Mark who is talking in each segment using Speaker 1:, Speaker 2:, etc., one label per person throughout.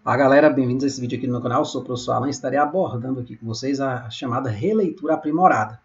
Speaker 1: Olá galera, bem-vindos a esse vídeo aqui no meu canal. Eu sou o professor Alan e estarei abordando aqui com vocês a chamada releitura aprimorada,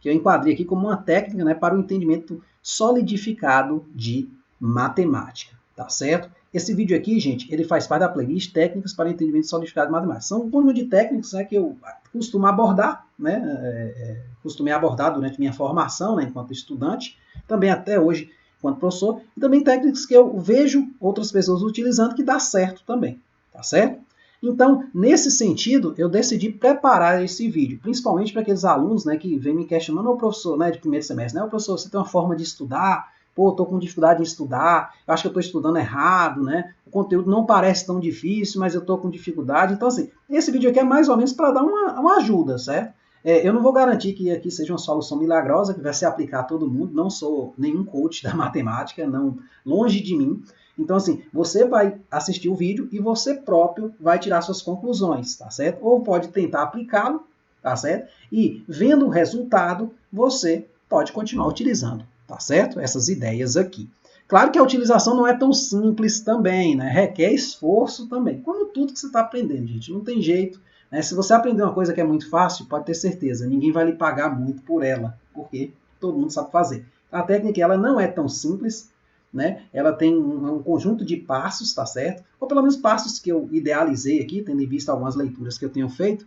Speaker 1: que eu enquadrei aqui como uma técnica, né, para o entendimento solidificado de matemática, tá certo? Esse vídeo aqui, gente, ele faz parte da playlist Técnicas para o Entendimento Solidificado de Matemática. São um conjunto de técnicas, né, que eu costumo abordar, né, costumei abordar durante minha formação, né, enquanto estudante, também até hoje enquanto professor, e também técnicas que eu vejo outras pessoas utilizando que dá certo também. Tá certo? Então, nesse sentido, eu decidi preparar esse vídeo, principalmente para aqueles alunos, né, que vêm me questionando, o professor, né, de primeiro semestre, né, o professor, você tem uma forma de estudar? Pô, estou com dificuldade em estudar, eu acho que eu estou estudando errado, né? O conteúdo não parece tão difícil, mas eu estou com dificuldade. Então, assim, esse vídeo aqui é mais ou menos para dar uma ajuda, certo? Eu não vou garantir que aqui seja uma solução milagrosa, que vai se aplicar a todo mundo, não sou nenhum coach da matemática, não, longe de mim. Então, assim, você vai assistir o vídeo e você próprio vai tirar suas conclusões, tá certo? Ou pode tentar aplicá-lo, tá certo? E, vendo o resultado, você pode continuar utilizando, tá certo? Essas ideias aqui. Claro que a utilização não é tão simples também, né? Requer esforço também. Como tudo que você está aprendendo, gente, não tem jeito. Né? Se você aprender uma coisa que é muito fácil, pode ter certeza, ninguém vai lhe pagar muito por ela, porque todo mundo sabe fazer. A técnica ela não é tão simples, né? Ela tem um conjunto de passos, tá certo? Ou pelo menos passos que eu idealizei aqui, tendo em vista algumas leituras que eu tenho feito,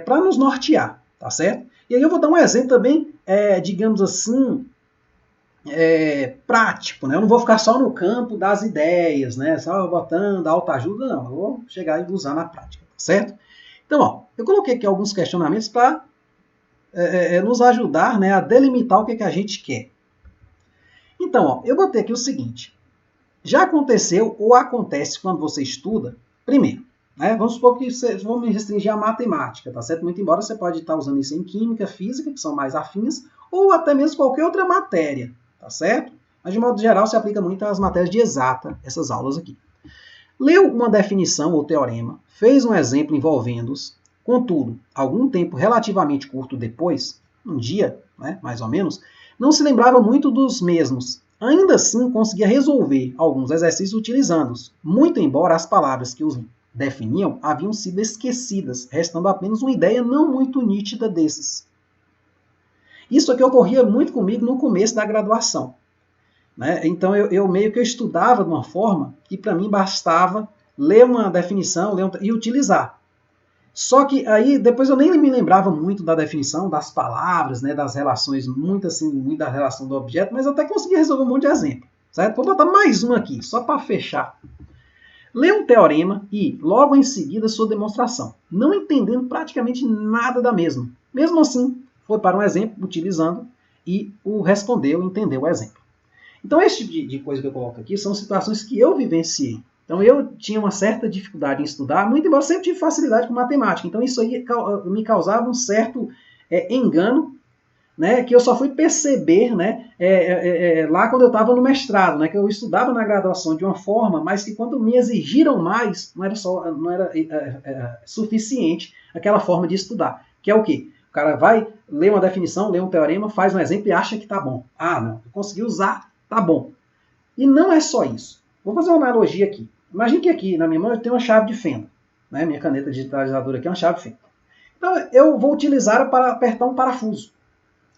Speaker 1: para nos nortear, tá certo? E aí eu vou dar um exemplo também, digamos assim, prático, né? Eu não vou ficar só no campo das ideias, né? Só botando autoajuda, não. Eu vou chegar e usar na prática, tá certo? Então, ó, eu coloquei aqui alguns questionamentos para nos ajudar, né, a delimitar o que a gente quer. Então, ó, eu botei aqui o seguinte. Já aconteceu ou acontece quando você estuda? Primeiro, né, vamos supor que vamos me restringir à matemática, tá certo? Muito embora você pode estar usando isso em química, física, que são mais afins, ou até mesmo qualquer outra matéria, tá certo? Mas de modo geral se aplica muito às matérias de exata, essas aulas aqui. Leu uma definição ou teorema, fez um exemplo envolvendo-os, contudo, algum tempo relativamente curto depois, um dia, né, mais ou menos, não se lembrava muito dos mesmos. Ainda assim, conseguia resolver alguns exercícios utilizando-os, muito embora as palavras que os definiam haviam sido esquecidas, restando apenas uma ideia não muito nítida desses. Isso aqui ocorria muito comigo no começo da graduação. Né? Então, eu meio que eu estudava de uma forma que para mim bastava ler uma definição e utilizar. Só que aí depois eu nem me lembrava muito da definição, das palavras, né, das relações, muito da relação do objeto, mas eu até consegui resolver um monte de exemplo. Certo? Vou botar mais um aqui, só para fechar. Lê um teorema e, logo em seguida, sua demonstração, não entendendo praticamente nada da mesma. Mesmo assim, foi para um exemplo, utilizando, e o respondeu, entendeu o exemplo. Então, esse tipo de coisa que eu coloco aqui são situações que eu vivenciei. Então, eu tinha uma certa dificuldade em estudar, muito embora eu sempre tive facilidade com matemática. Então, isso aí me causava um certo engano, né, que eu só fui perceber, né, lá quando eu estava no mestrado, né, que eu estudava na graduação de uma forma, mas que quando me exigiram mais, não era suficiente aquela forma de estudar. Que é o quê? O cara vai ler uma definição, lê um teorema, faz um exemplo e acha que está bom. Ah, não, eu consegui usar, tá bom. E não é só isso. Vou fazer uma analogia aqui. Imagine que aqui na minha mão eu tenho uma chave de fenda. Né? Minha caneta digitalizadora aqui é uma chave de fenda. Então eu vou utilizar para apertar um parafuso.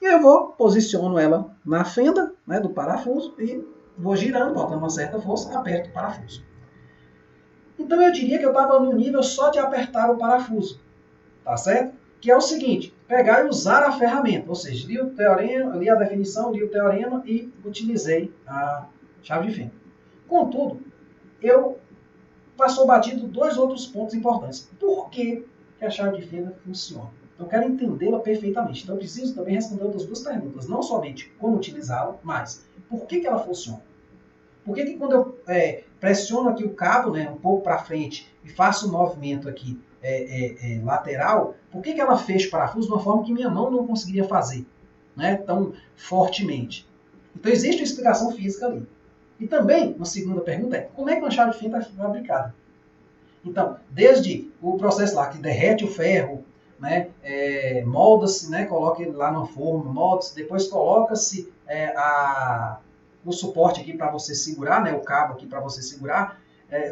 Speaker 1: E eu posiciono ela na fenda, né, do parafuso e vou girando, botando uma certa força, aperto o parafuso. Então eu diria que eu estava no nível só de apertar o parafuso. Tá certo? Que é o seguinte, pegar e usar a ferramenta, ou seja, li o teorema, li a definição, li o teorema e utilizei a chave de fenda. Contudo, eu passou batido dois outros pontos importantes. Por que a chave de fenda funciona? Eu quero entendê-la perfeitamente. Então eu preciso também responder outras duas perguntas, não somente como utilizá-la, mas por que ela funciona? Por que quando eu pressiono aqui o cabo, né, um pouco para frente e faço um movimento aqui lateral, por que ela fecha o parafuso de uma forma que minha mão não conseguiria fazer, né, tão fortemente? Então existe uma explicação física ali. E também, uma segunda pergunta é, como é que uma chave de fenda é fabricada? Então, desde o processo lá que derrete o ferro, né, molda-se, né, coloca ele lá na forma, molda-se, depois coloca-se o suporte aqui para você segurar, né, o cabo aqui para você segurar,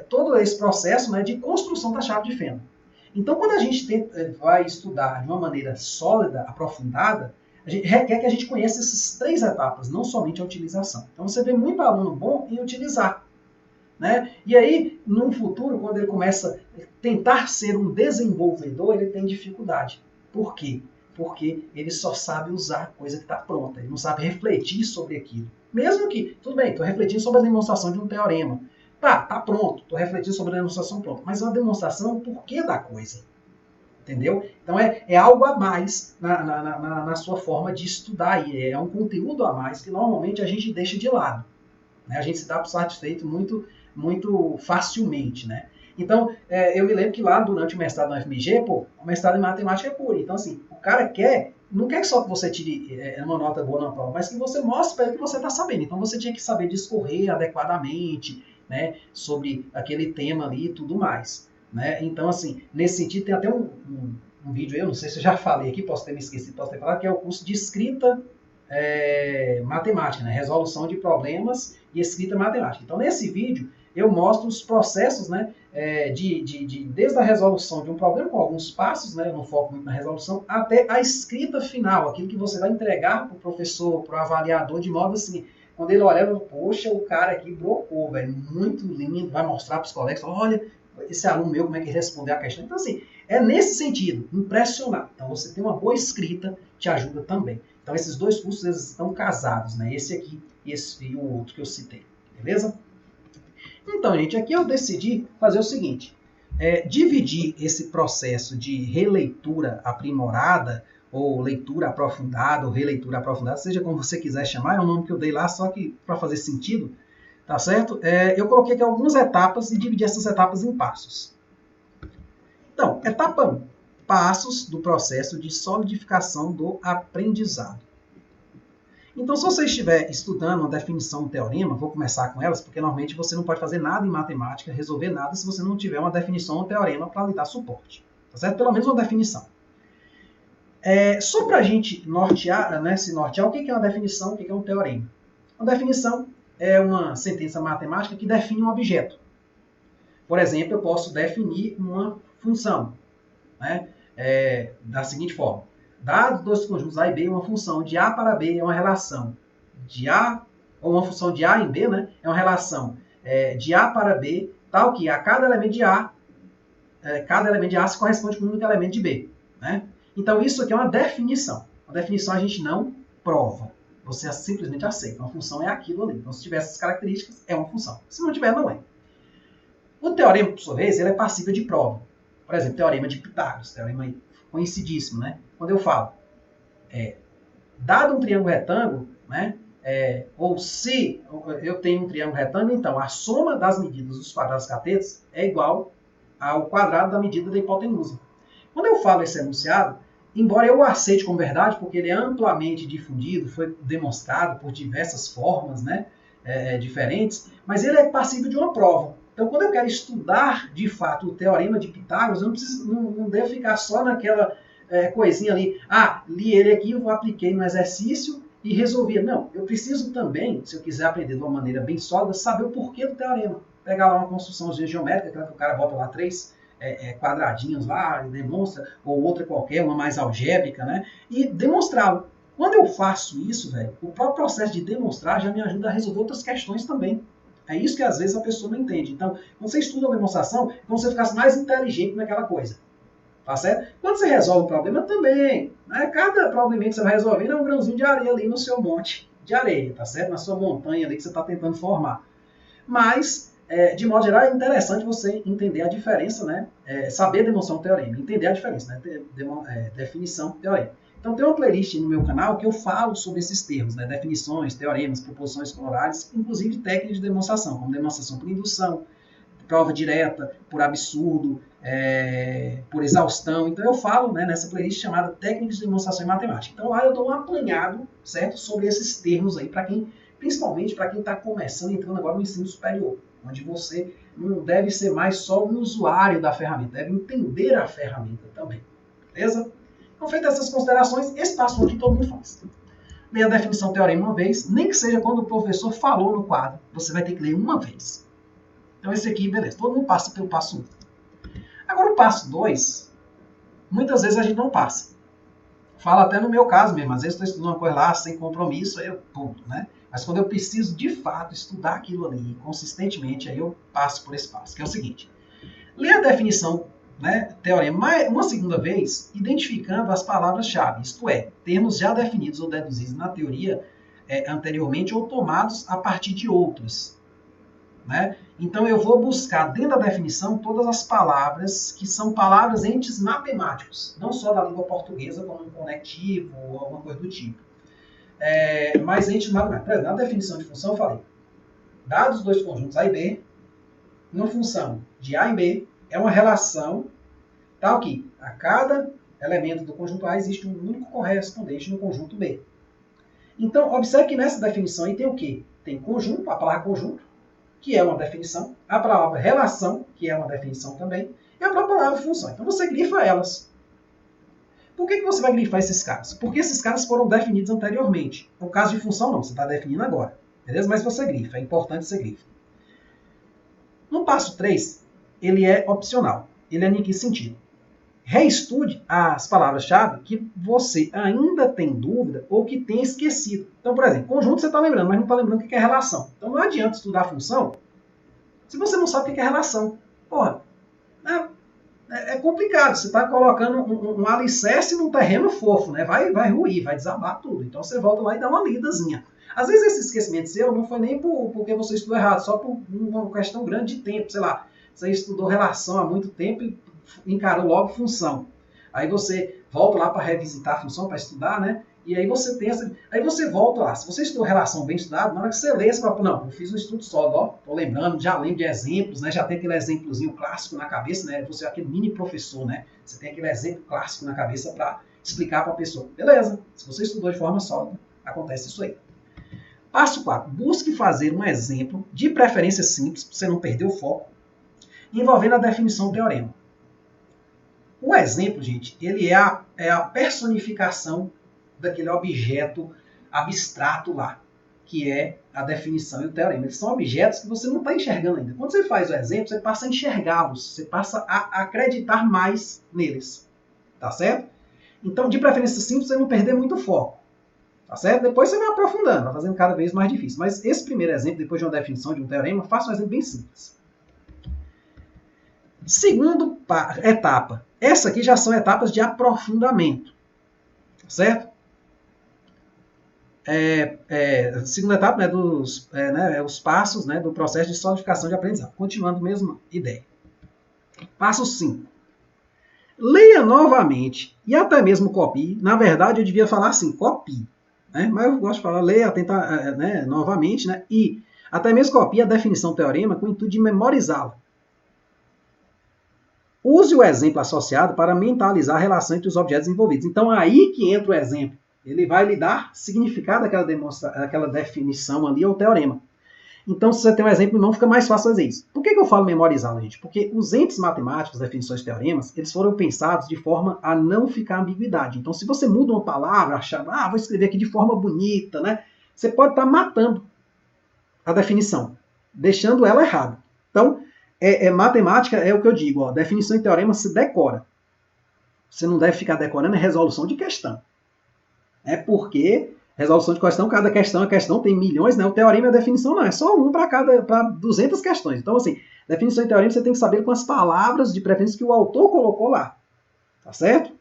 Speaker 1: todo esse processo, né, de construção da chave de fenda. Então, quando a gente vai estudar de uma maneira sólida, aprofundada, a gente requer que a gente conheça essas 3 etapas, não somente a utilização. Então, você vê muito aluno bom em utilizar, né? E aí, no futuro, quando ele começa a tentar ser um desenvolvedor, ele tem dificuldade. Por quê? Porque ele só sabe usar a coisa que está pronta, ele não sabe refletir sobre aquilo. Mesmo que, tudo bem, estou refletindo sobre a demonstração de um teorema. Tá pronto, estou refletindo sobre a demonstração pronta. Mas é uma demonstração, o porquê da coisa. Entendeu? Então é algo a mais na sua forma de estudar. E é um conteúdo a mais que normalmente a gente deixa de lado. Né? A gente se dá por satisfeito muito facilmente. Né? Então, eu me lembro que lá durante o mestrado na UFMG, o mestrado em matemática é puro. Então, assim, o cara não quer só que você tire uma nota boa na prova, mas que você mostre para ele que você está sabendo. Então, você tinha que saber discorrer adequadamente, né, sobre aquele tema ali e tudo mais. Né? Então, assim, nesse sentido, tem até um vídeo aí, eu não sei se eu já falei aqui, posso ter me esquecido, posso ter falado, que é o curso de escrita matemática, né? Resolução de problemas e escrita matemática. Então, nesse vídeo, eu mostro os processos, né, desde a resolução de um problema, com alguns passos, né, eu não foco muito na resolução, até a escrita final, aquilo que você vai entregar para o professor, para o avaliador, de modo assim, quando ele olhar, poxa, o cara aqui brocou, velho, muito lindo, vai mostrar para os colegas, olha, esse aluno meu, como é que respondeu a questão. Então, assim, é nesse sentido, impressionar. Então, você tem uma boa escrita, te ajuda também. Então, esses 2 cursos, eles estão casados, né? Esse aqui e o outro que eu citei, beleza? Então, gente, aqui eu decidi fazer o seguinte, dividir esse processo de releitura aprimorada, ou leitura aprofundada, ou releitura aprofundada, seja como você quiser chamar, é o nome que eu dei lá, só que para fazer sentido, tá certo? Eu coloquei aqui algumas etapas e dividi essas etapas em passos. Então, etapa 1, passos do processo de solidificação do aprendizado. Então, se você estiver estudando uma definição do teorema, vou começar com elas, porque normalmente você não pode fazer nada em matemática, resolver nada, se você não tiver uma definição do teorema para lhe dar suporte. Tá certo? Pelo menos uma definição. Só para a gente nortear, né, se nortear, o que é uma definição, o que é um teorema? Uma definição é uma sentença matemática que define um objeto. Por exemplo, eu posso definir uma função, né, da seguinte forma. Dados 2 conjuntos A e B, uma função de A para B é uma relação de A, ou uma função de A em B, né, é uma relação de A para B, tal que a cada elemento de A se corresponde com um único elemento de B. Né? Então, isso aqui é uma definição. A definição a gente não prova. Você simplesmente aceita. Uma função é aquilo ali. Então, se tiver essas características, é uma função. Se não tiver, não é. O teorema, por sua vez, ele é passível de prova. Por exemplo, teorema de Pitágoras, teorema conhecidíssimo, né? Quando eu falo, dado um triângulo retângulo, né? Ou se eu tenho um triângulo retângulo, então a soma das medidas dos quadrados catetos é igual ao quadrado da medida da hipotenusa. Quando eu falo esse enunciado, embora eu o aceite como verdade, porque ele é amplamente difundido, foi demonstrado por diversas formas, né, diferentes, mas ele é passível de uma prova. Então, quando eu quero estudar, de fato, o teorema de Pitágoras, eu não devo ficar só naquela coisinha ali, li ele aqui, eu apliquei no exercício e resolvi. Não, eu preciso também, se eu quiser aprender de uma maneira bem sólida, saber o porquê do teorema. Pegar lá uma construçãozinha geométrica, aquela que o cara bota lá 3 quadradinhos lá, e demonstra, ou outra qualquer, uma mais algébrica, né? E demonstrá-lo. Quando eu faço isso, velho, o próprio processo de demonstrar já me ajuda a resolver outras questões também. É isso que às vezes a pessoa não entende. Então, quando você estuda uma demonstração, é como se você ficasse mais inteligente naquela coisa. Tá certo? Quando você resolve um problema também, né? Cada problema que você vai resolvendo é um grãozinho de areia ali no seu monte de areia, tá certo? Na sua montanha ali que você está tentando formar. Mas, de modo geral, é interessante você entender a diferença, né? Saber demonstrar um teorema, entender a diferença, né? Definição, teorema. Então tem uma playlist no meu canal que eu falo sobre esses termos, né? Definições, teoremas, proposições corolárias, inclusive técnicas de demonstração, como demonstração por indução, prova direta, por absurdo, por exaustão. Então eu falo, né, nessa playlist chamada Técnicas de Demonstração em Matemática. Então lá eu dou um apanhado, certo, sobre esses termos aí, para quem, principalmente para quem está começando, entrando agora no ensino superior, onde você não deve ser mais só um usuário da ferramenta, deve entender a ferramenta também. Beleza? Então, feitas essas considerações, esse passo aqui todo mundo faz. Leia a definição teorema uma vez, nem que seja quando o professor falou no quadro, você vai ter que ler uma vez. Então esse aqui, beleza, todo mundo passa pelo passo 1. Agora o passo 2, muitas vezes a gente não passa. Falo até no meu caso mesmo, às vezes estou estudando uma coisa lá sem compromisso, aí eu ponto, né? Mas quando eu preciso de fato estudar aquilo ali consistentemente, aí eu passo por esse passo, que é o seguinte. Lê a definição, né, teorema, uma segunda vez, identificando as palavras-chave, isto é, termos já definidos ou deduzidos na teoria anteriormente ou tomados a partir de outras. Né? Então eu vou buscar dentro da definição todas as palavras que são palavras entes matemáticos, não só da língua portuguesa, como um conectivo ou alguma coisa do tipo. Mas entes matemáticos. Por exemplo, na definição de função eu falei, dados dois conjuntos A e B, uma função de A em B é uma relação tal que a cada elemento do conjunto A existe um único correspondente no conjunto B. Então, observe que nessa definição aí tem o quê? Tem conjunto, a palavra conjunto, que é uma definição, a palavra relação, que é uma definição também, e a própria palavra função. Então você grifa elas. Por que você vai grifar esses caras? Porque esses caras foram definidos anteriormente. No caso de função, não, você está definindo agora. Beleza? Mas você grifa, é importante você grifa. No passo 3, ele é opcional. Ele é em que sentido? Reestude as palavras-chave que você ainda tem dúvida ou que tem esquecido. Então, por exemplo, conjunto você está lembrando, mas não está lembrando o que é relação. Então não adianta estudar função se você não sabe o que é relação. Porra, é complicado. Você está colocando um alicerce num terreno fofo, né? Vai ruir, vai desabar tudo. Então você volta lá e dá uma lidazinha. Às vezes esse esquecimento seu não foi nem porque você estudou errado, só por uma questão grande de tempo. Sei lá, você estudou relação há muito tempo e encarou logo função. Aí você volta lá para revisitar a função, para estudar, né? E aí você tem essa... Aí você volta lá. Se você estudou relação bem estudado, na hora que você lê, você fala, não, eu fiz um estudo sólido, ó, tô lembrando, já lembro de exemplos, né? Já tem aquele exemplozinho clássico na cabeça, né? Você é aquele mini professor, né? Você tem aquele exemplo clássico na cabeça para explicar para a pessoa. Beleza. Se você estudou de forma sólida, acontece isso aí. Passo 4. Busque fazer um exemplo, de preferência simples, para você não perder o foco, envolvendo a definição do teorema. O exemplo, gente, ele é a personificação daquele objeto abstrato lá, que é a definição e o teorema. Eles são objetos que você não está enxergando ainda. Quando você faz o exemplo, você passa a enxergá-los, você passa a acreditar mais neles. Tá certo? Então, de preferência simples, você não perder muito foco. Tá certo? Depois você vai aprofundando, vai fazendo cada vez mais difícil. Mas esse primeiro exemplo, depois de uma definição de um teorema, faça um exemplo bem simples. Segunda etapa. Essa aqui já são etapas de aprofundamento. Certo? Segunda etapa, né, os passos, né, do processo de solidificação de aprendizado. Continuando a mesma ideia. Passo 5. Leia novamente e até mesmo copie. Na verdade, eu devia falar assim, copie. Né? Mas eu gosto de falar, leia, tentar, né, novamente, né, e até mesmo copie a definição do teorema com o intuito de memorizá-la. Use o exemplo associado para mentalizar a relação entre os objetos envolvidos. Então, aí que entra o exemplo. Ele vai lhe dar significado àquela definição ali, ao teorema. Então, se você tem um exemplo, não fica mais fácil fazer isso. Por que eu falo memorizá-lo, gente? Porque os entes matemáticos, definições de teoremas, eles foram pensados de forma a não ficar ambiguidade. Então, se você muda uma palavra, achando, vou escrever aqui de forma bonita, né? Você pode estar matando a definição, deixando ela errada. Então, matemática é o que eu digo, ó, definição e teorema se decora. Você não deve ficar decorando a resolução de questão. Porque resolução de questão, cada questão, a questão tem milhões, né? O teorema e a definição não, é só um para 200 questões. Então, assim, definição e teorema você tem que saber com as palavras de preferência que o autor colocou lá. Tá certo?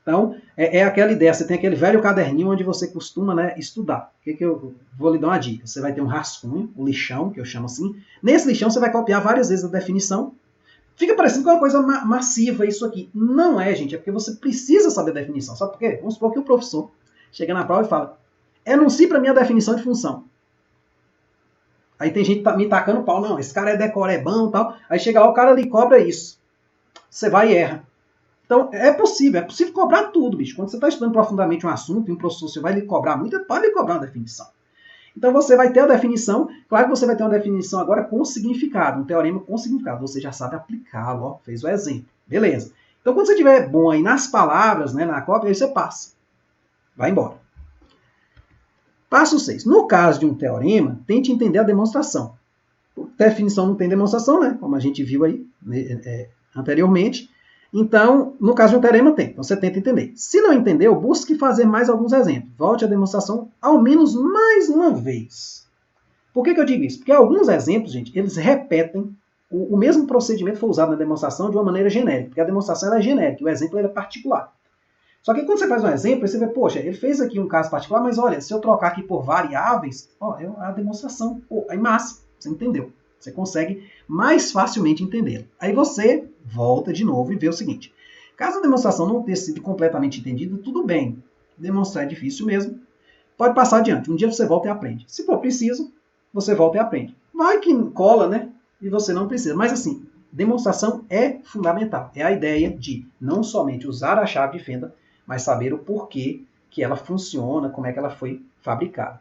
Speaker 1: Então, é aquela ideia, você tem aquele velho caderninho onde você costuma, né, estudar. O que eu vou lhe dar uma dica? Você vai ter um rascunho, o lixão, que eu chamo assim. Nesse lixão você vai copiar várias vezes a definição. Fica parecendo que é uma coisa massiva isso aqui. Não é, gente, é porque você precisa saber a definição. Sabe por quê? Vamos supor que o professor chega na prova e fala, enuncie para mim a definição de função. Aí tem gente me tacando pau, não, esse cara é decor, é bom e tal. Aí chega lá, o cara lhe cobra isso. Você vai e erra. Então, é possível cobrar tudo, bicho. Quando você está estudando profundamente um assunto e um professor você vai lhe cobrar muito, ele pode lhe cobrar uma definição. Então, você vai ter a definição, claro que você vai ter uma definição agora com significado, um teorema com significado. Você já sabe aplicá-lo, ó, fez o exemplo. Beleza. Então, quando você estiver bom aí nas palavras, né, na cópia, aí você passa. Vai embora. Passo 6. No caso de um teorema, tente entender a demonstração. Definição não tem demonstração, né? Como a gente viu aí anteriormente. Então, no caso de um teorema, tem. Então, você tenta entender. Se não entendeu, busque fazer mais alguns exemplos. Volte à demonstração ao menos mais uma vez. Por que eu digo isso? Porque alguns exemplos, gente, eles repetem o mesmo procedimento que foi usado na demonstração de uma maneira genérica. Porque a demonstração ela é genérica, o exemplo é particular. Só que quando você faz um exemplo, você vê, poxa, ele fez aqui um caso particular, mas olha, se eu trocar aqui por variáveis, ó, é a demonstração, aí massa, você entendeu. Você consegue mais facilmente entendê-lo. Aí você volta de novo e vê o seguinte. Caso a demonstração não tenha sido completamente entendida, tudo bem. Demonstrar é difícil mesmo. Pode passar adiante. Um dia você volta e aprende. Se for preciso, você volta e aprende. Vai que cola, né? E você não precisa. Mas assim, demonstração é fundamental. É a ideia de não somente usar a chave de fenda, mas saber o porquê que ela funciona, como é que ela foi fabricada.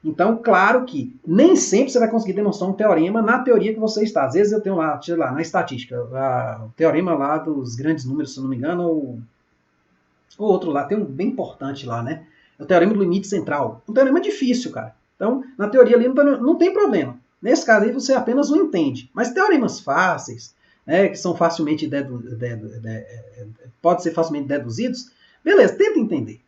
Speaker 1: Então, claro que nem sempre você vai conseguir demonstrar um teorema na teoria que você está. Às vezes eu tenho lá, sei lá, na estatística, o teorema lá dos grandes números, se eu não me engano, ou outro lá, tem um bem importante lá, né? É o teorema do limite central. Um teorema difícil, cara. Então, na teoria ali não tem problema. Nesse caso aí você apenas não entende. Mas teoremas fáceis, né, que são facilmente pode ser facilmente deduzidos, beleza, tenta entender.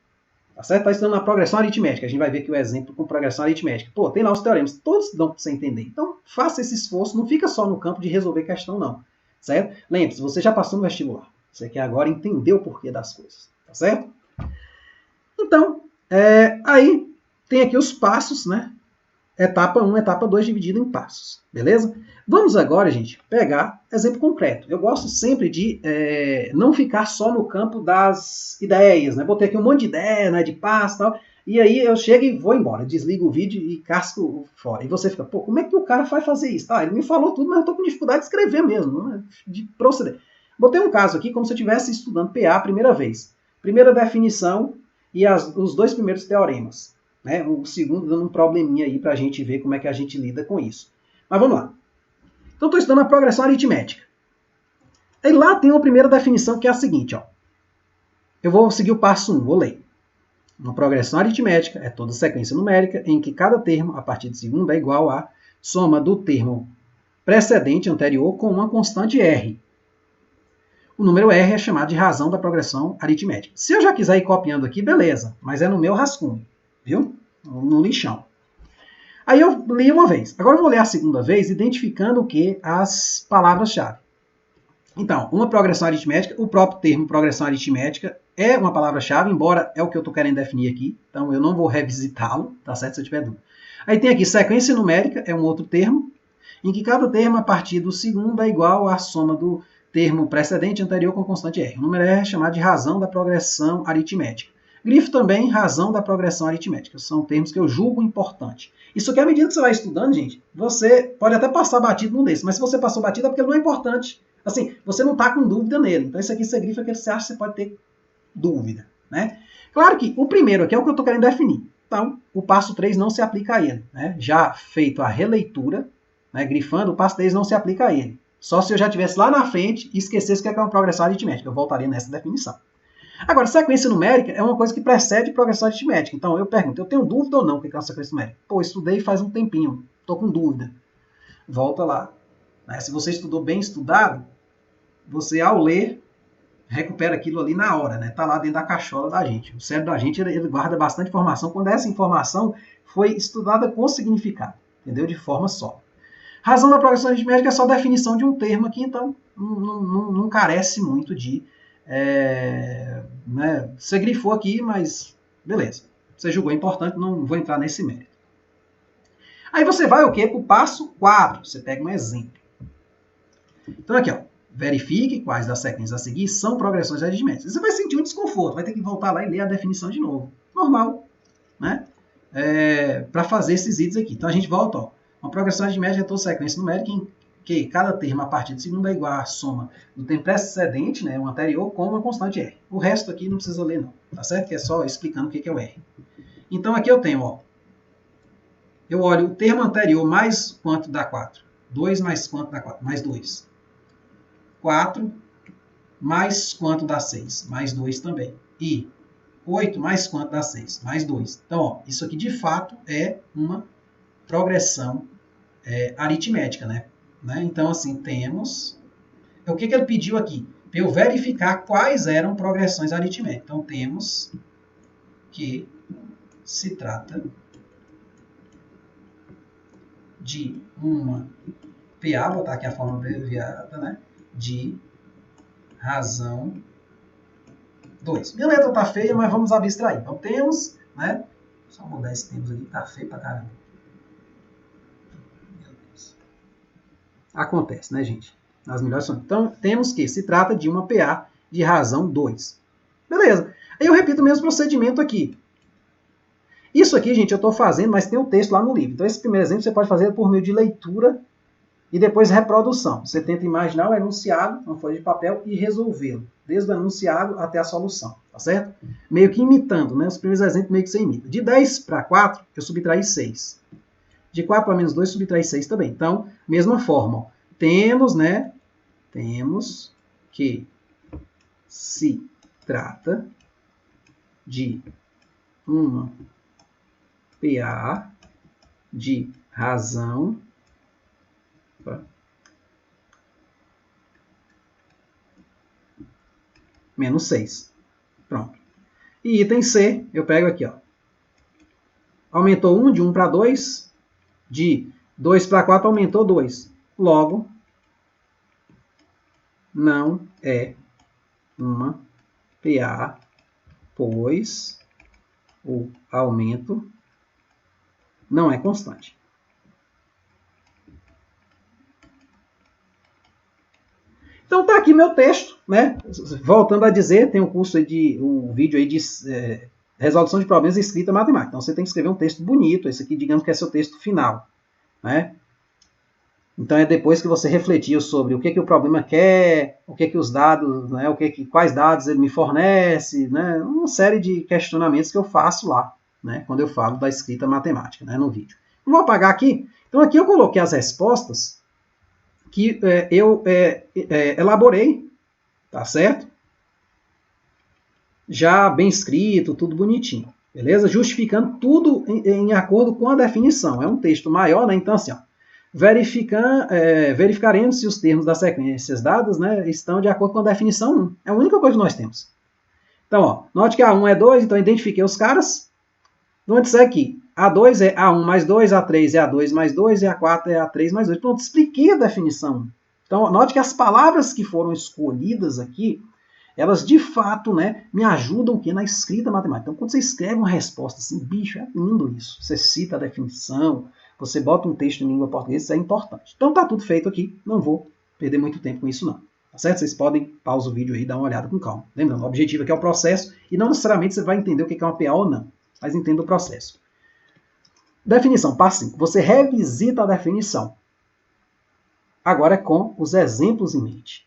Speaker 1: Tá certo? Está estudando na progressão aritmética. A gente vai ver aqui o exemplo com progressão aritmética. Pô, tem lá os teoremas. Todos dão para você entender. Então, faça esse esforço. Não fica só no campo de resolver questão, não. Certo? Lembre-se, você já passou no vestibular. Você quer agora entender o porquê das coisas. Tá certo? Então, aí tem aqui os passos, né? Etapa 1, etapa 2, dividido em passos. Beleza? Vamos agora, gente, pegar exemplo concreto. Eu gosto sempre de não ficar só no campo das ideias, né? Botei aqui um monte de ideia, né, de passo e tal, e aí eu chego e vou embora. Desligo o vídeo e casco fora. E você fica, pô, como é que o cara vai fazer isso? Tá, ele me falou tudo, mas eu tô com dificuldade de escrever mesmo, né? De proceder. Botei um caso aqui como se eu estivesse estudando PA a primeira vez. Primeira definição e os dois primeiros teoremas. Né? O segundo dando um probleminha aí para a gente ver como é que a gente lida com isso. Mas vamos lá. Então, estou estudando a progressão aritmética. Aí lá tem uma primeira definição que é a seguinte. Ó. Eu vou seguir o passo 1, vou ler. Uma progressão aritmética é toda sequência numérica em que cada termo, a partir de segundo, é igual à soma do termo precedente anterior com uma constante R. O número R é chamado de razão da progressão aritmética. Se eu já quiser ir copiando aqui, beleza, mas é no meu rascunho. Viu? No lixão. Aí eu li uma vez. Agora eu vou ler a segunda vez, identificando o que? As palavras-chave. Então, uma progressão aritmética, o próprio termo progressão aritmética é uma palavra-chave, embora é o que eu estou querendo definir aqui. Então, eu não vou revisitá-lo, tá certo? Se eu tiver dúvida. Aí tem aqui sequência numérica, é um outro termo, em que cada termo, a partir do segundo, é igual à soma do termo precedente anterior com constante R. O número R é chamado de razão da progressão aritmética. Grifo também, razão da progressão aritmética. São termos que eu julgo importante. Isso aqui, à medida que você vai estudando, gente, você pode até passar batido num desses, mas se você passou batido é porque ele não é importante. Assim, você não está com dúvida nele. Então, isso aqui você grifa que você acha que você pode ter dúvida. Né? Claro que o primeiro aqui é o que eu estou querendo definir. Então, o passo 3 não se aplica a ele. Né? Já feito a releitura, né, grifando, o passo 3 não se aplica a ele. Só se eu já estivesse lá na frente e esquecesse o que é uma progressão aritmética. Eu voltaria nessa definição. Agora, sequência numérica é uma coisa que precede progressão aritmética. Então, eu pergunto, eu tenho dúvida ou não o que é uma sequência numérica? Pô, estudei faz um tempinho, estou com dúvida. Volta lá. Né? Se você estudou bem estudado, você, ao ler, recupera aquilo ali na hora. Né? Tá lá dentro da cachola da gente. O cérebro da gente ele guarda bastante informação quando essa informação foi estudada com significado. Entendeu? De forma só. Razão da progressão aritmética é só a definição de um termo aqui, então não carece muito de... né, você grifou aqui, mas beleza. Você julgou importante, não vou entrar nesse mérito. Aí você vai o quê? Para o passo 4. Você pega um exemplo. Então aqui, ó, verifique quais das sequências a seguir são progressões aritméticas. Você vai sentir um desconforto, vai ter que voltar lá e ler a definição de novo. Normal, né? Para fazer esses itens aqui. Então a gente volta, ó. Uma progressão aritmética é toda sequência numérica em que cada termo a partir do segundo é igual à soma do termo precedente, né, o anterior, com uma constante R. O resto aqui não precisa ler não, tá certo? Que é só explicando o que é o R. Então aqui eu tenho, ó, eu olho o termo anterior mais quanto dá 4? 2 mais quanto dá 4? Mais 2. 4 mais quanto dá 6? Mais 2 também. E 8 mais quanto dá 6? Mais 2. Então, ó, isso aqui de fato é uma progressão aritmética, né? Então, assim, temos... O que ele pediu aqui? Para eu verificar quais eram progressões aritméticas. Então, temos que se trata de uma PA, vou botar aqui a forma abreviada, né? De razão 2. Minha letra tá feia, mas vamos abstrair. Então, temos, né? Só mudar esse termo aqui, tá feio pra caramba. Meu Deus. Acontece, né, gente? Nas melhores são. Então, temos que se trata de uma PA de razão 2. Beleza. Aí eu repito o mesmo procedimento aqui. Isso aqui, gente, eu estou fazendo, mas tem o texto lá no livro. Então, esse primeiro exemplo você pode fazer por meio de leitura e depois reprodução. Você tenta imaginar o enunciado, uma folha de papel, e resolvê-lo, desde o enunciado até a solução, tá certo? Meio que imitando, né? Os primeiros exemplos meio que você imita. De 10 para 4, eu subtraí 6. De 4 para menos 2, subtraí 6 também. Então, mesma forma. Ó. Temos, né? Temos que se trata de uma PA de razão menos 6. Pronto. E item C, eu pego aqui, ó. Aumentou 1, de 1 para 2. De 2 para 4, aumentou 2. Logo, não é uma PA, pois o aumento não é constante. Então tá aqui meu texto, né? Voltando a dizer, tem um curso aí um vídeo aí de resolução de problemas e escrita matemática. Então você tem que escrever um texto bonito. Esse aqui, digamos que é seu texto final, né? Então é depois que você refletiu sobre o que o problema quer, o que os dados, né? Quais dados ele me fornece, né? Uma série de questionamentos que eu faço lá, né? Quando eu falo da escrita matemática, né? No vídeo. Não vou apagar aqui. Então aqui eu coloquei as respostas que eu elaborei, tá certo? Já bem escrito, tudo bonitinho, beleza? Justificando tudo em acordo com a definição. É um texto maior, né? Então, assim, ó, verificaremos se os termos das sequências dadas, né, estão de acordo com a definição 1. É a única coisa que nós temos. Então, ó, note que A1 é 2, então identifiquei os caras. Vamos dizer aqui, A2 é A1 mais 2, A3 é A2 mais 2 e A4 é A3 mais 2. Pronto, expliquei a definição. Então, note que as palavras que foram escolhidas aqui, elas de fato, né, me ajudam aqui na escrita matemática. Então, quando você escreve uma resposta assim, bicho, é lindo isso. Você cita a definição, você bota um texto em língua portuguesa, isso é importante. Então, tá tudo feito aqui. Não vou perder muito tempo com isso, não. Tá certo? Vocês podem pausar o vídeo aí e dar uma olhada com calma. Lembrando, o objetivo aqui é o processo e não necessariamente você vai entender o que é uma PA ou não. Mas entenda o processo. Definição, passo 5. Você revisita a definição. Agora com os exemplos em mente.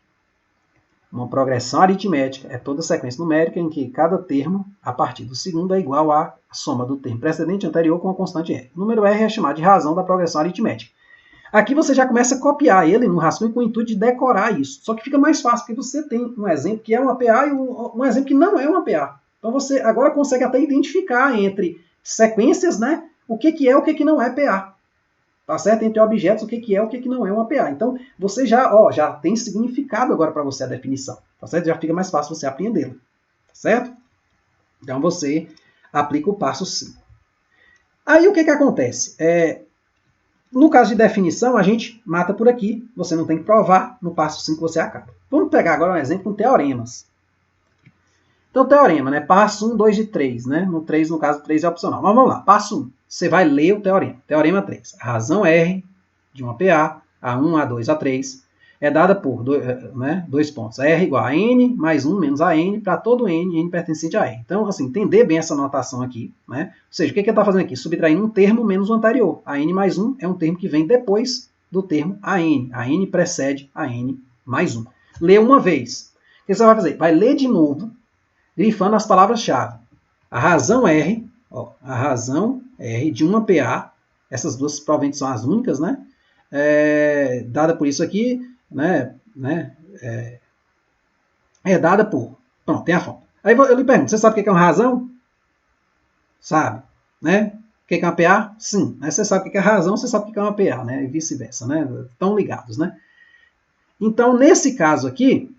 Speaker 1: Uma progressão aritmética é toda sequência numérica em que cada termo, a partir do segundo, é igual à soma do termo precedente e anterior com a constante R. O número R é chamado de razão da progressão aritmética. Aqui você já começa a copiar ele no rascunho com o intuito de decorar isso. Só que fica mais fácil, porque você tem um exemplo que é uma PA e um exemplo que não é uma PA. Então você agora consegue até identificar entre sequências, né, o que é o que não é PA. Tá certo? Entre objetos, o que é o que não é uma PA. Então, você já tem significado agora para você a definição. Tá certo? Já fica mais fácil você apreendê-la. Tá certo? Então, você aplica o passo 5. Aí, o que acontece? No caso de definição, a gente mata por aqui. Você não tem que provar. No passo 5, você acaba. Vamos pegar agora um exemplo com teoremas. Então, teorema, né? Passo 1, 2 e 3, né? No 3, no caso, 3 é opcional. Mas vamos lá. Passo 1. Você vai ler o teorema. Teorema 3. A razão R de uma PA, A1, A2, A3, é dada por dois pontos. A R igual a N mais 1 menos a N para todo N, N pertencente a R. Então, assim, entender bem essa notação aqui, né? Ou seja, o que ele está fazendo aqui? Subtraindo um termo menos o anterior. A N mais 1 é um termo que vem depois do termo AN. A N precede a N mais 1. Lê uma vez. O que você vai fazer? Vai ler de novo, grifando as palavras-chave. A razão R, a razão R de uma PA, essas duas provavelmente são as únicas, né? Dada por isso aqui, né? É dada por... Pronto, tem a fonte. Aí eu lhe pergunto, você sabe o que é uma razão? Sabe, né? O que é uma PA? Sim. Né? Você sabe o que é razão, você sabe o que é uma PA, né? E vice-versa, né? Estão ligados, né? Então, nesse caso aqui,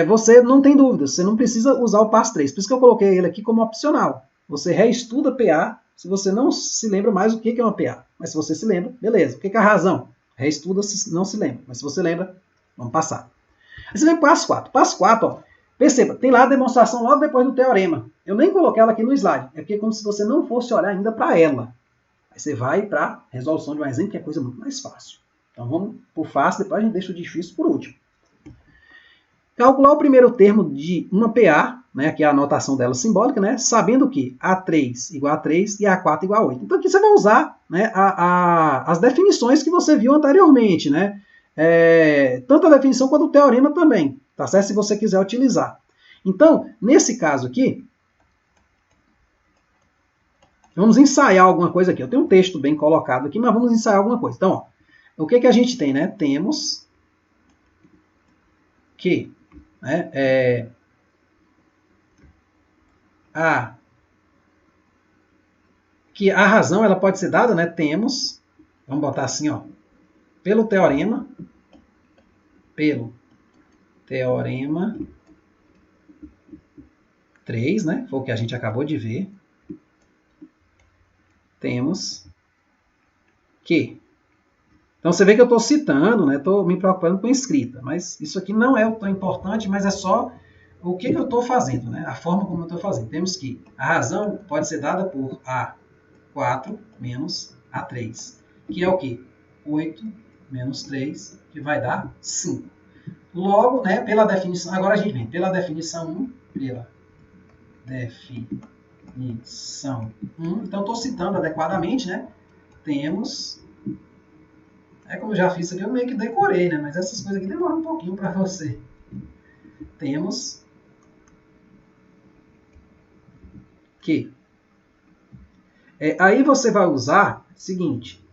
Speaker 1: você não tem dúvidas, você não precisa usar o passo 3. Por isso que eu coloquei ele aqui como opcional. Você reestuda PA se você não se lembra mais o que é uma PA. Mas se você se lembra, beleza. O que é a razão? Reestuda se não se lembra. Mas se você lembra, vamos passar. Aí você vem para o passo 4. Passo 4, ó, perceba, tem lá a demonstração logo depois do teorema. Eu nem coloquei ela aqui no slide. É porque é como se você não fosse olhar ainda para ela. Aí você vai para a resolução de um exemplo, que é coisa muito mais fácil. Então vamos por fácil, depois a gente deixa o difícil por último. Calcular o primeiro termo de uma PA, né, que é a anotação dela simbólica, né, sabendo que A3 igual a 3 e A4 igual a 8. Então aqui você vai usar, né, as definições que você viu anteriormente, né, tanto a definição quanto o teorema também, tá certo? Se você quiser utilizar. Então, nesse caso aqui, vamos ensaiar alguma coisa aqui. Eu tenho um texto bem colocado aqui, mas vamos ensaiar alguma coisa. Então, ó, o que a gente tem, né? Temos que que a razão ela pode ser dada, né? Temos, vamos botar assim, ó, pelo teorema 3, né? Foi o que a gente acabou de ver. Temos que. Então você vê que eu estou citando, né? Estou me preocupando com a escrita, mas isso aqui não é tão importante, mas é só o que eu estou fazendo, né? A forma como eu estou fazendo. Temos que a razão pode ser dada por A4 menos A3, que é o quê? 8 menos 3, que vai dar 5. Logo, né, pela definição, agora a gente vem pela definição 1, então estou citando adequadamente, né? Temos, como eu já fiz isso aqui, eu meio que decorei, né? Mas essas coisas aqui demoram um pouquinho para você. Temos que. Aí você vai usar o seguinte.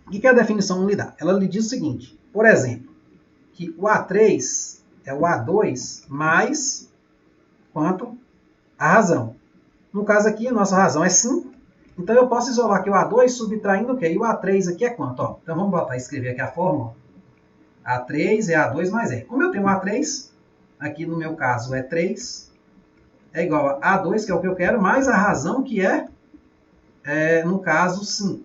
Speaker 1: O que a definição 1 lhe dá? Ela lhe diz o seguinte, por exemplo, que o A3 é o A2 mais quanto? A razão. No caso aqui, a nossa razão é 5. Então eu posso isolar aqui o A2 subtraindo o quê? E o A3 aqui é quanto? Ó, então vamos escrever aqui a fórmula. A3 é A2 mais R. Como eu tenho A3, aqui no meu caso é 3, é igual a A2, que é o que eu quero, mais a razão, que no caso, 5.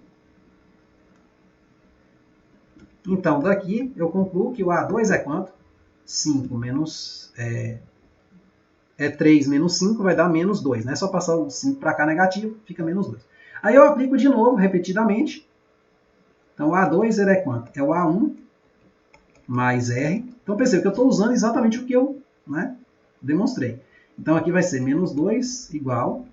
Speaker 1: Então, daqui eu concluo que o A2 é quanto? 5 menos 3 menos 5 vai dar menos 2. Né? É só passar o 5 para cá negativo, fica menos 2. Aí eu aplico de novo, repetidamente. Então, o A2 é quanto? É o A1 mais R. Então, perceba que eu estou usando exatamente o que eu demonstrei. Então, aqui vai ser menos 2 igual,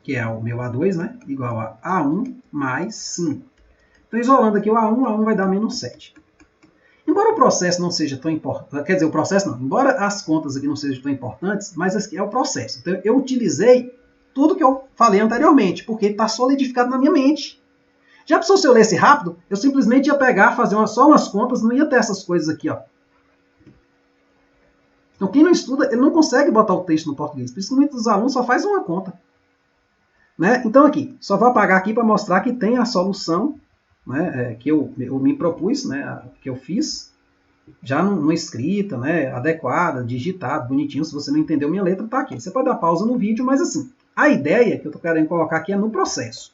Speaker 1: que é o meu A2, né? Igual a A1 mais 5. Então, isolando aqui o A1 vai dar menos 7. Embora o processo não seja tão importante, quer dizer, o processo não, embora as contas aqui não sejam tão importantes, mas aqui é o processo. Então, eu utilizei tudo que eu falei anteriormente, porque está solidificado na minha mente. Já pensou se eu lesse rápido? Eu simplesmente ia pegar, fazer só umas contas, não ia ter essas coisas aqui, ó. Então, quem não estuda, ele não consegue botar o texto no português. Por isso que muitos alunos só fazem uma conta. Né? Então, aqui, só vou apagar aqui para mostrar que tem a solução, né, que eu me propus, né, que eu fiz, já numa escrita, né, adequada, digitado, bonitinho. Se você não entendeu minha letra, tá aqui. Você pode dar pausa no vídeo, mas assim, a ideia que eu estou querendo colocar aqui é no processo.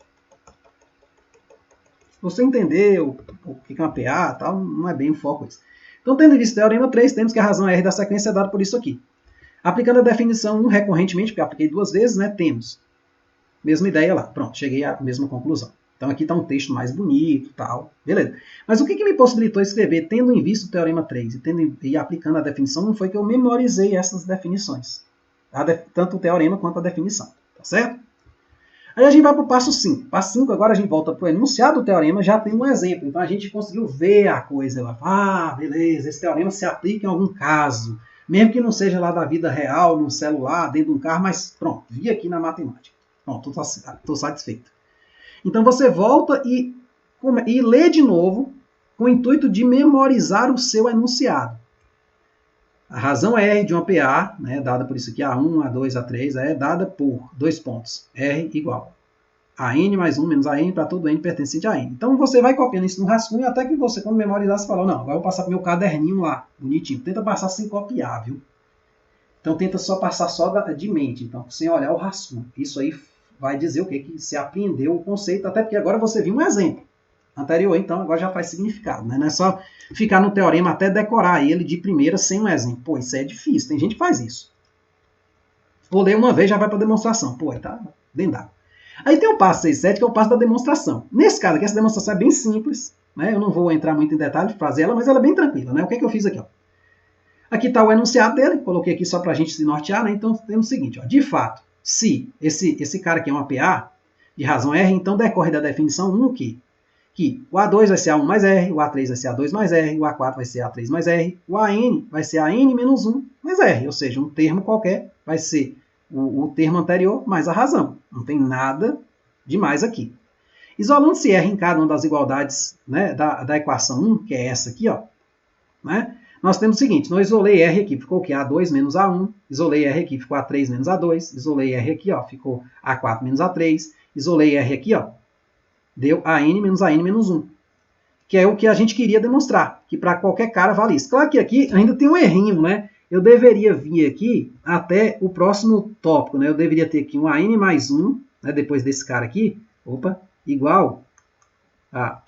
Speaker 1: Se você entender o que é uma PA, tal, não é bem o foco isso. Então, tendo visto o teorema 3, temos que a razão R da sequência é dada por isso aqui. Aplicando a definição 1 recorrentemente, porque eu apliquei 2 vezes, né, temos mesma ideia lá. Pronto, cheguei à mesma conclusão. Então aqui está um texto mais bonito, tal, beleza. Mas o que me possibilitou escrever, tendo em vista o teorema 3 e aplicando a definição, não foi que eu memorizei essas definições. Tanto o teorema quanto a definição, tá certo? Aí a gente vai para o passo 5. Passo 5, agora a gente volta para o enunciado do teorema, já tem um exemplo. Então a gente conseguiu ver a coisa lá. Ah, beleza, esse teorema se aplica em algum caso. Mesmo que não seja lá da vida real, num celular, dentro de um carro, mas pronto, vi aqui na matemática. Pronto, estou satisfeito. Então você volta e lê de novo com o intuito de memorizar o seu enunciado. A razão R de uma PA, né, dada por isso aqui, A1, A2, A3, é dada por 2 pontos. R igual a n mais 1 menos a n para todo n pertencente a n. Então você vai copiando isso no rascunho até que você, quando memorizar, você fala, não, agora eu vou passar para o meu caderninho lá, bonitinho. Tenta passar sem copiar, viu? Então tenta só passar só de mente, então, sem olhar o rascunho. Isso aí vai dizer o quê? Que você apreendeu o conceito, até porque agora você viu um exemplo anterior, então agora já faz significado, né? Não é só ficar no teorema até decorar ele de primeira sem um exemplo. Pô, isso é difícil, tem gente que faz isso. Vou ler uma vez, já vai para demonstração. Pô, aí tá dentro d'água. Aí tem o passo 6.7, que é o passo da demonstração. Nesse caso aqui, essa demonstração é bem simples, né? Eu não vou entrar muito em detalhe para fazer ela, mas ela é bem tranquila, né? O que é que eu fiz aqui, ó? Aqui está o enunciado dele, coloquei aqui só para a gente se nortear, né? Então temos o seguinte, ó, de fato, se esse cara aqui é uma PA, de razão R, então decorre da definição 1 que o A2 vai ser A1 mais R, o A3 vai ser A2 mais R, o A4 vai ser A3 mais R, o AN vai ser AN menos 1 mais R, ou seja, um termo qualquer vai ser o termo anterior mais a razão. Não tem nada demais aqui. Isolando-se R em cada uma das igualdades, né, da equação 1, que é essa aqui, ó, né? Nós temos o seguinte, eu isolei R aqui, ficou o quê? A2 menos A1, isolei R aqui, ficou A3 menos A2, isolei R aqui, ó, ficou A4 menos A3, isolei R aqui, ó, deu AN menos 1, que é o que a gente queria demonstrar, que para qualquer cara vale isso. Claro que aqui ainda tem um errinho, né? Eu deveria vir aqui até o próximo tópico, né? Eu deveria ter aqui um AN mais 1, né, depois desse cara aqui, opa, igual a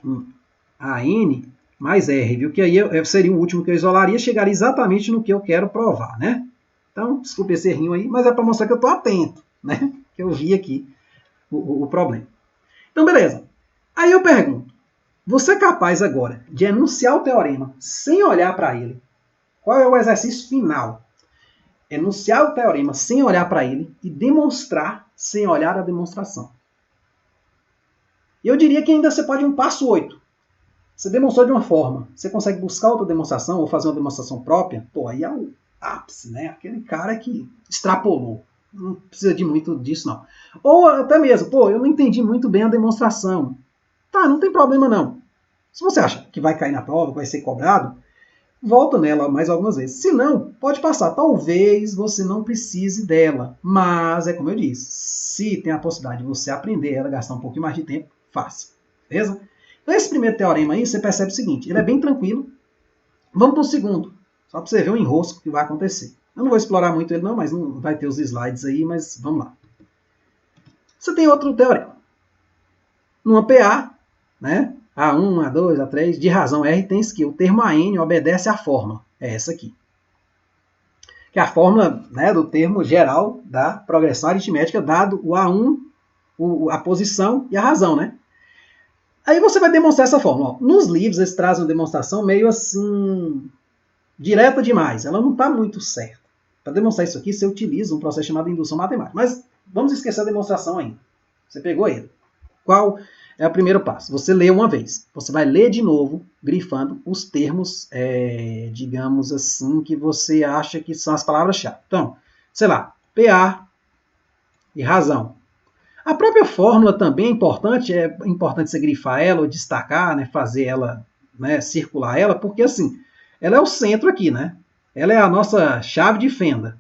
Speaker 1: AN mais R, viu? Que aí seria o último que eu isolaria, chegaria exatamente no que eu quero provar, né? Então, desculpe esse errinho aí, mas é para mostrar que eu estou atento, né? Que eu vi aqui o problema. Então, beleza. Aí eu pergunto, você é capaz agora de enunciar o teorema sem olhar para ele? Qual é o exercício final? Enunciar o teorema sem olhar para ele e demonstrar sem olhar a demonstração. Eu diria que ainda você pode ir um passo 8. Você demonstrou de uma forma, você consegue buscar outra demonstração ou fazer uma demonstração própria? Pô, aí é o ápice, né? Aquele cara que extrapolou. Não precisa de muito disso, não. Ou até mesmo, pô, eu não entendi muito bem a demonstração. Tá, não tem problema não. Se você acha que vai cair na prova, vai ser cobrado, volta nela mais algumas vezes. Se não, pode passar. Talvez você não precise dela. Mas, é como eu disse, se tem a possibilidade de você aprender ela, gastar um pouquinho mais de tempo, faça. Beleza? Então, esse primeiro teorema aí, você percebe o seguinte, ele é bem tranquilo. Vamos para o segundo, só para você ver o enrosco que vai acontecer. Eu não vou explorar muito ele não, mas não vai ter os slides aí, mas vamos lá. Você tem outro teorema. Numa PA, né, A1, A2, A3, de razão R, tem que o termo AN obedece à fórmula. É essa aqui. Que é a fórmula, né, do termo geral da progressão aritmética, dado o A1, a posição e a razão, né? Aí você vai demonstrar essa fórmula. Ó. Nos livros eles trazem uma demonstração meio assim, direta demais. Ela não está muito certa. Para demonstrar isso aqui, você utiliza um processo chamado indução matemática. Mas vamos esquecer a demonstração ainda. Você pegou ele. Qual é o primeiro passo? Você lê uma vez. Você vai ler de novo, grifando os termos, digamos assim, que você acha que são as palavras-chave. Então, sei lá, PA e razão. A própria fórmula também é importante você grifar ela ou destacar, né, fazer ela, né, circular ela, porque assim, ela é o centro aqui, né? Ela é a nossa chave de fenda.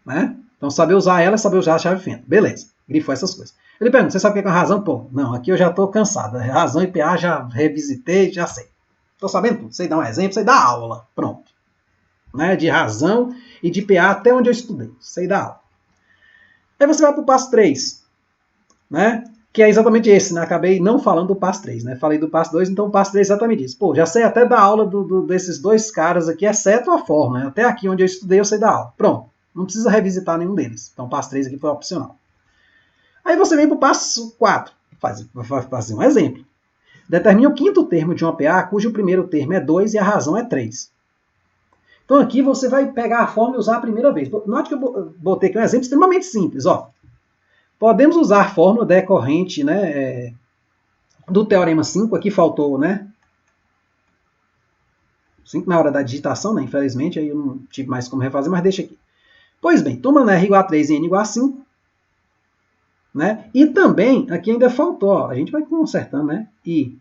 Speaker 1: Né? Então, saber usar ela é saber usar a chave de fenda. Beleza, grifou essas coisas. Ele pergunta, você sabe o que é a razão? Pô, não, aqui eu já estou cansado. Razão e PA já revisitei, já sei. Estou sabendo tudo. Sei dar um exemplo, sei dar aula. Pronto. Né? De razão e de PA até onde eu estudei. Sei dar aula. Aí você vai para o passo 3, né? Que é exatamente esse, né? Acabei não falando do passo 3, né? Falei do passo 2, então o passo 3 é exatamente isso. Pô, já sei até da aula desses dois caras aqui, exceto a fórmula. Né? Até aqui onde eu estudei, eu sei da aula. Pronto. Não precisa revisitar nenhum deles. Então o passo 3 aqui foi opcional. Aí você vem para o passo 4. Vai fazer um exemplo. Determine o quinto termo de uma PA, cujo primeiro termo é 2 e a razão é 3. Então aqui você vai pegar a fórmula e usar a primeira vez. Note que eu botei aqui um exemplo extremamente simples. Ó. Podemos usar a fórmula decorrente, né, do teorema 5. Aqui faltou, né? 5 na hora da digitação, né? Infelizmente, aí eu não tive mais como refazer, mas deixa aqui. Pois bem, tomando R igual a 3 e N igual a 5. Né? E também, aqui ainda faltou, ó, a gente vai consertando, né? E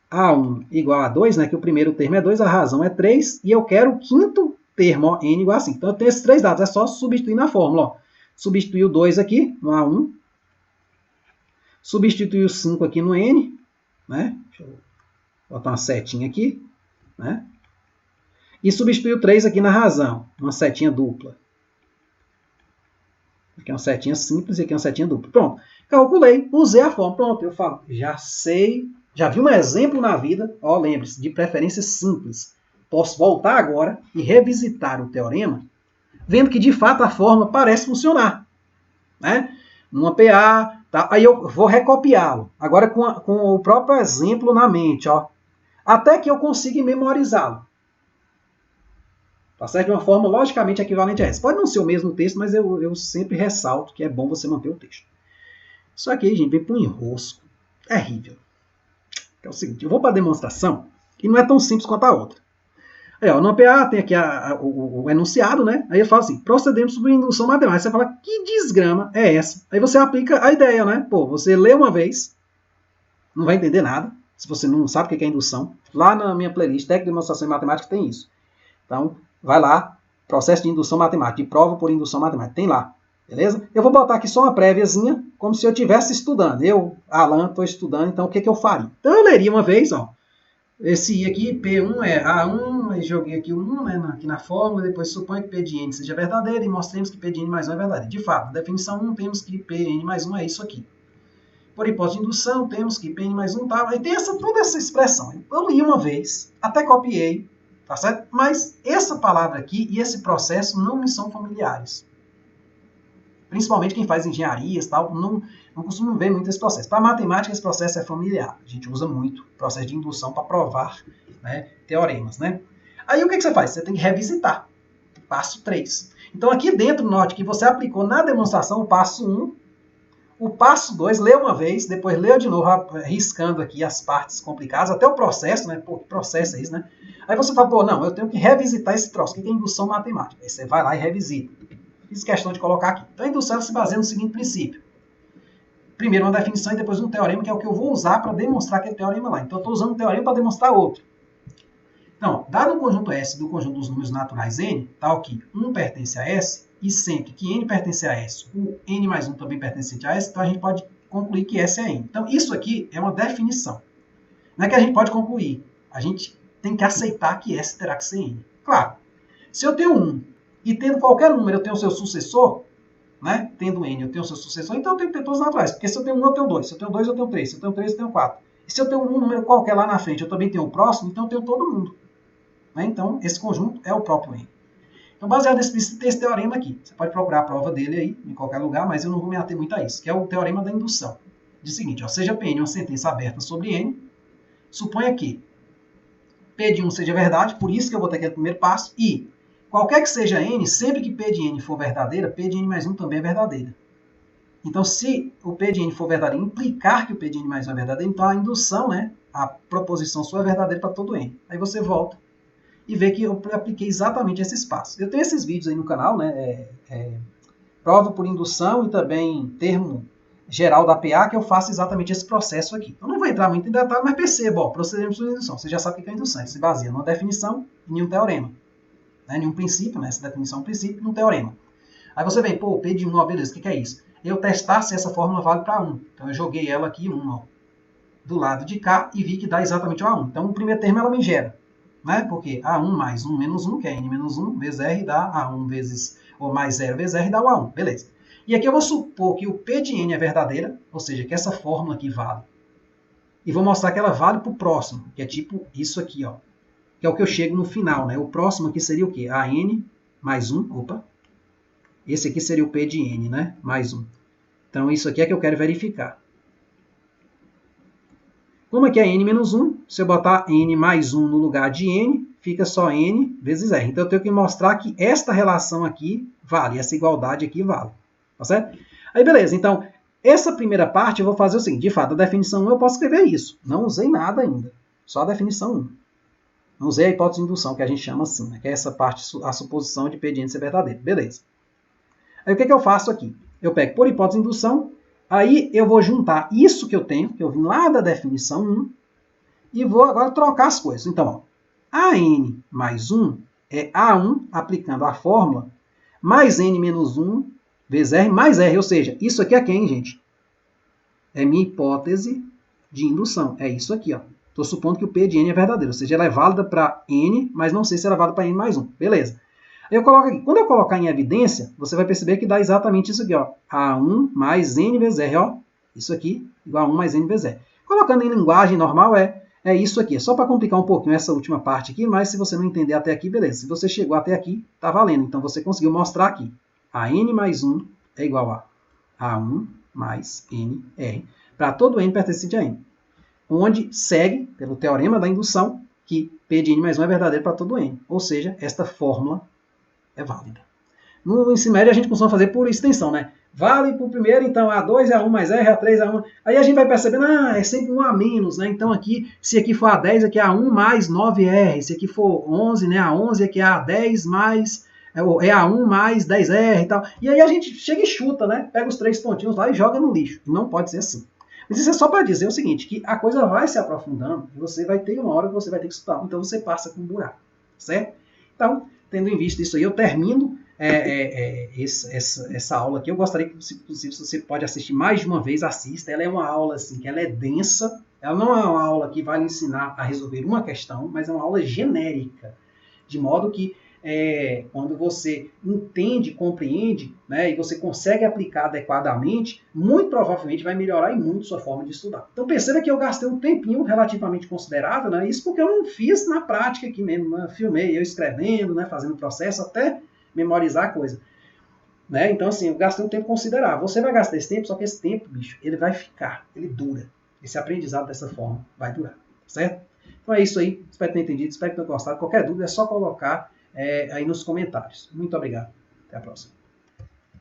Speaker 1: A1 igual a 2, né? Que o primeiro termo é 2, a razão é 3, e eu quero o quinto termo, ó, N igual a 5. Então eu tenho esses três dados, é só substituir na fórmula. Ó. Substituir o 2 aqui no A1. Substituir o 5 aqui no N. Né? Deixa eu botar uma setinha aqui. Né? E substituir o 3 aqui na razão. Uma setinha dupla. Aqui é uma setinha simples e aqui é uma setinha dupla. Pronto. Calculei, usei a forma. Pronto, eu falo, já sei, já vi um exemplo na vida. Ó, lembre-se, de preferência simples. Posso voltar agora e revisitar o teorema, vendo que de fato a forma parece funcionar. Né? Numa PA, tá? Aí eu vou recopiá-lo. Agora com o próprio exemplo na mente. Ó, até que eu consiga memorizá-lo. Tá certo? De uma forma logicamente equivalente a essa. Pode não ser o mesmo texto, mas eu sempre ressalto que é bom você manter o texto. Isso aqui, gente, vem para um enrosco terrível. É o seguinte, eu vou para a demonstração, que não é tão simples quanto a outra. Aí, ó, no PA tem aqui o enunciado, né? Aí eu falo assim, procedemos sobre indução matemática. Você fala, que desgrama é essa? Aí você aplica a ideia, né? Pô, você lê uma vez, não vai entender nada, se você não sabe o que é indução. Lá na minha playlist, Técnica de Demonstração em Matemática, tem isso. Então, vai lá, processo de indução matemática, de prova por indução matemática, tem lá, beleza? Eu vou botar aqui só uma préviazinha, como se eu estivesse estudando. Eu, Alan, estou estudando, então o que eu faria? Então eu leria uma vez, ó, esse I aqui, P1 é A1, aí joguei aqui o 1, né, aqui na fórmula, depois suponho que P de N seja verdadeiro e mostremos que P de N mais 1 é verdadeiro. De fato, na definição 1, temos que Pn mais 1 é isso aqui. Por hipótese de indução, temos que Pn mais 1 tá, aí tem toda essa expressão. Eu li uma vez, até copiei, tá certo? Mas essa palavra aqui e esse processo não me são familiares. Principalmente quem faz engenharias e tal, não costuma ver muito esse processo. Para matemática, esse processo é familiar. A gente usa muito o processo de indução para provar, né, teoremas. Né? Aí o que você faz? Você tem que revisitar. Passo 3. Então aqui dentro, note que você aplicou na demonstração o passo 1, o passo 2, lê uma vez, depois lê de novo, riscando aqui as partes complicadas, até o processo, né? Pô, que processo é isso, né? Aí você fala, pô, não, eu tenho que revisitar esse troço. O que é indução matemática? Aí você vai lá e revisita. Fiz questão de colocar aqui. Então a indução se baseia no seguinte princípio. Primeiro uma definição e depois um teorema, que é o que eu vou usar para demonstrar aquele teorema lá. Então eu estou usando um teorema para demonstrar outro. Então, dado o conjunto S do conjunto dos números naturais N, tal que 1 pertence a S, e sempre que N pertence a S, o N mais 1 também pertence a S, então a gente pode concluir que S é N. Então isso aqui é uma definição. Não é que a gente pode concluir. A gente tem que aceitar que S terá que ser N. Claro, se eu tenho 1 e tendo qualquer número eu tenho o seu sucessor, né? Tendo N eu tenho o seu sucessor, então eu tenho que ter todos naturais. Porque se eu tenho 1 eu tenho 2, se eu tenho 2 eu tenho 3, se eu tenho 3 eu tenho 4. E se eu tenho um número qualquer lá na frente eu também tenho o próximo, então eu tenho todo mundo. Né? Então esse conjunto é o próprio N. Então baseado nesse princípio tem esse teorema aqui. Você pode procurar a prova dele aí em qualquer lugar, mas eu não vou me ater muito a isso, que é o teorema da indução. Diz o seguinte, ó, seja Pn uma sentença aberta sobre N, suponha que P de 1 seja verdade, por isso que eu vou ter aqui o primeiro passo, e qualquer que seja N, sempre que P de N for verdadeira, P de N mais 1 também é verdadeira. Então, se o P de N for verdadeiro, implicar que o P de N mais 1 é verdadeiro, então a indução, né, a proposição sua é verdadeira para todo N. Aí você volta e vê que eu apliquei exatamente esse espaço. Eu tenho esses vídeos aí no canal, né, prova por indução e também termo geral da PA, que eu faço exatamente esse processo aqui. Eu não vou entrar muito em detalhe, mas perceba, ó, procedemos por indução. Você já sabe o que é indução. Ele se baseia numa definição e em um teorema. Né, em um princípio, né, essa definição é um princípio e um teorema. Aí você vem, pô, P de 1, ó, beleza, o que é isso? Eu testar se essa fórmula vale para 1. Então eu joguei ela aqui 1, ó, do lado de cá e vi que dá exatamente o A1. Então o primeiro termo ela me gera. Né? Porque A1 mais 1 menos 1, que é N menos 1, vezes R dá A1 vezes, ou mais 0 vezes R dá o A1. Beleza. E aqui eu vou supor que o P de N é verdadeira, ou seja, que essa fórmula aqui vale. E vou mostrar que ela vale para o próximo, que é tipo isso aqui, ó. Que é o que eu chego no final, né? O próximo aqui seria o quê? A N mais 1, opa. Esse aqui seria o P de N, né? Mais 1. Então isso aqui é que eu quero verificar. Como aqui é N menos 1, se eu botar N mais 1 no lugar de N, fica só N vezes R. Então eu tenho que mostrar que esta relação aqui vale, essa igualdade aqui vale. Tá certo? Aí beleza, então essa primeira parte eu vou fazer o seguinte, de fato a definição 1 eu posso escrever isso. Não usei nada ainda, só a definição 1. Não usei a hipótese de indução, que a gente chama assim, né? Que é essa parte, a suposição de P de N ser verdadeiro. Beleza. Aí o que eu faço aqui? Eu pego por hipótese de indução, aí eu vou juntar isso que eu tenho, que eu vim lá da definição 1, e vou agora trocar as coisas. Então, ó, AN mais 1 é A1, aplicando a fórmula, mais N menos 1 vezes R mais R. Ou seja, isso aqui é quem, gente? É minha hipótese de indução. É isso aqui, ó. Estou supondo que o P de N é verdadeiro. Ou seja, ela é válida para N, mas não sei se ela é válida para N mais 1. Beleza. Aí eu coloco aqui. Quando eu colocar em evidência, você vai perceber que dá exatamente isso aqui, ó. A1 mais N vezes R, ó. Isso aqui, igual a 1 mais N vezes R. Colocando em linguagem normal, é isso aqui. É só para complicar um pouquinho essa última parte aqui, mas se você não entender até aqui, beleza. Se você chegou até aqui, tá valendo. Então, você conseguiu mostrar aqui. A N mais 1 é igual a A1 mais N, R, para todo N pertencente a N. Onde segue, pelo teorema da indução, que P de N mais 1 é verdadeiro para todo N. Ou seja, esta fórmula é válida. No ensino médio, a gente costuma fazer por extensão, né? Vale para o primeiro, então, A2 é A1 mais R, A3 é A1. Aí a gente vai percebendo, é sempre um a menos, né? Então, aqui, se aqui for A10, aqui é A1 mais 9R. Se aqui for 11, né? A11, aqui é A10 mais... É A1 mais 10R e tal. E aí a gente chega e chuta, né? Pega os 3 pontinhos lá e joga no lixo. E não pode ser assim. Mas isso é só para dizer o seguinte, que a coisa vai se aprofundando e você vai ter uma hora que você vai ter que estudar. Então você passa com um buraco, certo? Então, tendo em vista isso aí, eu termino essa aula aqui. Eu gostaria que, se possível, se você pode assistir mais de uma vez, assista. Ela é uma aula assim, que ela é densa. Ela não é uma aula que vai lhe ensinar a resolver uma questão, mas é uma aula genérica. De modo que quando você entende, compreende, né, e você consegue aplicar adequadamente, muito provavelmente vai melhorar e muito sua forma de estudar. Então perceba que eu gastei um tempinho relativamente considerável, né, isso porque eu não fiz na prática aqui mesmo, né, filmei eu escrevendo, né, fazendo o processo até memorizar a coisa. Né? Então assim, eu gastei um tempo considerável. Você vai gastar esse tempo, só que esse tempo, bicho, ele vai ficar, ele dura. Esse aprendizado dessa forma vai durar, certo? Então é isso aí, espero ter entendido, espero que tenham gostado. Qualquer dúvida é só colocar aí nos comentários. Muito obrigado. Até a próxima.